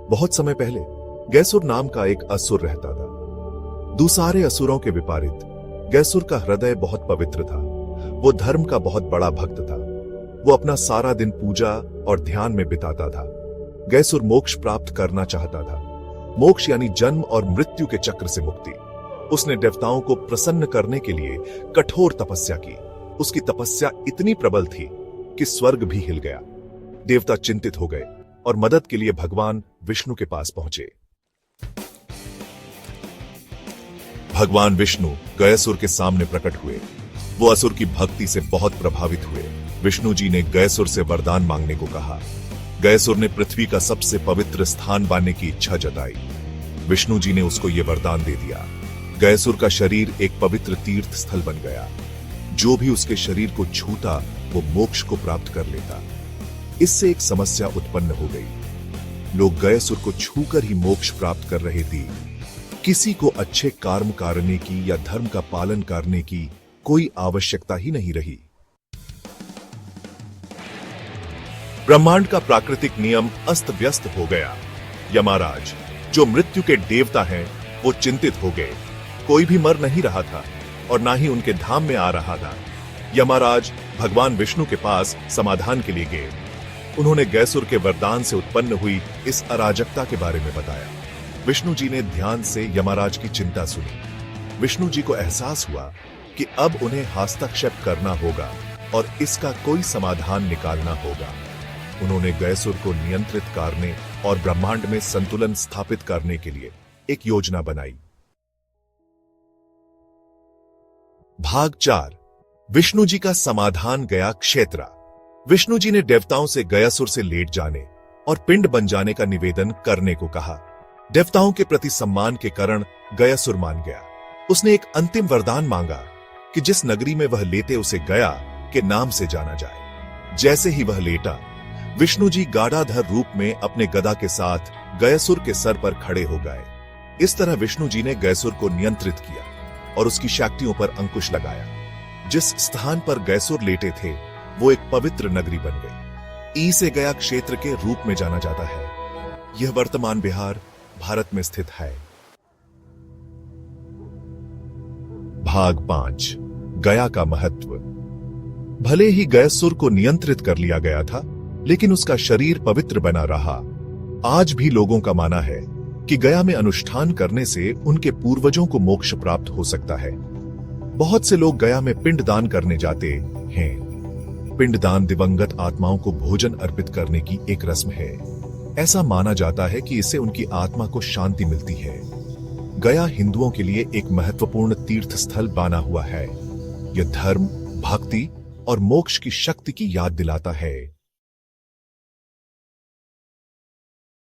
बहुत समय पहले गैसुर नाम का एक असुर रहता था। दूसरे असुरों के विपरीत गैसुर का हृदय बहुत पवित्र था। वो धर्म का बहुत बड़ा भक्त था। वो अपना सारा दिन पूजा और ध्यान में बिताता था। गैसुर मोक्ष प्राप्त करना चाहता था। मोक्ष यानी जन्म और मृत्यु के चक्र से मुक्ति। उसने देवताओं को प्रसन्न करने के लिए कठोर तपस्या की। उसकी तपस्या इतनी प्रबल थी कि स्वर्ग भी हिल गया। देवता चिंतित हो गए और मदद के लिए भगवान विष्णु के पास पहुंचे। भगवान विष्णु गयासुर के सामने प्रकट हुए। वो असुर की भक्ति से बहुत प्रभावित हुए। विष्णु जी ने गयासुर से वरदान मांगने को कहा। गयासुर ने पृथ्वी का सबसे पवित्र स्थान पाने की इच्छा जताई। विष्णु जी ने उसको यह वरदान दे दिया। गयासुर का शरीर एक पवित्र तीर्थ स्थल बन गया। जो भी उसके शरीर को छूता वो मोक्ष को प्राप्त कर लेता। इससे एक समस्या उत्पन्न हो गई। लोग गयासुर को छूकर ही मोक्ष प्राप्त कर रहे थे। किसी को अच्छे कर्म करने की या धर्म का पालन करने की कोई आवश्यकता ही नहीं रही। ब्रह्मांड का प्राकृतिक नियम अस्त व्यस्त हो गया। यमराज जो मृत्यु के देवता हैं, वो चिंतित हो गए। कोई भी मर नहीं रहा था और ना ही उनके धाम में आ रहा था। यमराज भगवान विष्णु के पास समाधान के लिए गए। उन्होंने गयासुर के वरदान से उत्पन्न हुई इस अराजकता के बारे में बताया। विष्णु जी ने ध्यान से यमराज की चिंता सुनी। विष्णु जी को एहसास हुआ कि अब उन्हें हस्तक्षेप करना होगा और इसका कोई समाधान निकालना होगा। उन्होंने गयासुर को नियंत्रित करने और ब्रह्मांड में संतुलन स्थापित करने के लिए एक योजना बनाई। भाग 4 विष्णु जी का समाधान गया क्षेत्र। विष्णु जी ने देवताओं से गयासुर से लेट जाने और पिंड बन जाने का निवेदन करने को कहा। देवताओं के प्रति सम्मान के कारण गयासुर मान गया। उसने एक अंतिम वरदान मांगा कि जिस नगरी में वह लेटे उसे गया के नाम से जाना जाए। जैसे ही वह लेटा, विष्णु जी गाढ़ाधर रूप में अपने गदा के साथ गयासुर के सर पर खड़े हो गए। इस तरह विष्णु जी ने गयासुर को नियंत्रित किया और उसकी शक्तियों पर अंकुश लगाया। जिस स्थान पर गयासुर लेटे थे वो एक पवित्र नगरी बन गई। ई से गया क्षेत्र के रूप में जाना जाता है। यह वर्तमान बिहार भारत में स्थित है। भाग 5 गया का महत्व। भले ही गयासुर को नियंत्रित कर लिया गया था, लेकिन उसका शरीर पवित्र बना रहा। आज भी लोगों का मानना है कि गया में अनुष्ठान करने से उनके पूर्वजों को मोक्ष प्राप्त हो सकता है। बहुत से लोग गया में पिंडदान करने जाते हैं। पिंडदान दिवंगत आत्माओं को भोजन अर्पित करने की एक रस्म है। ऐसा माना जाता है कि इससे उनकी आत्मा को शांति मिलती है। गया हिंदुओं के लिए एक महत्वपूर्ण तीर्थ स्थल बना हुआ है। यह धर्म, भक्ति और मोक्ष की शक्ति की याद दिलाता है।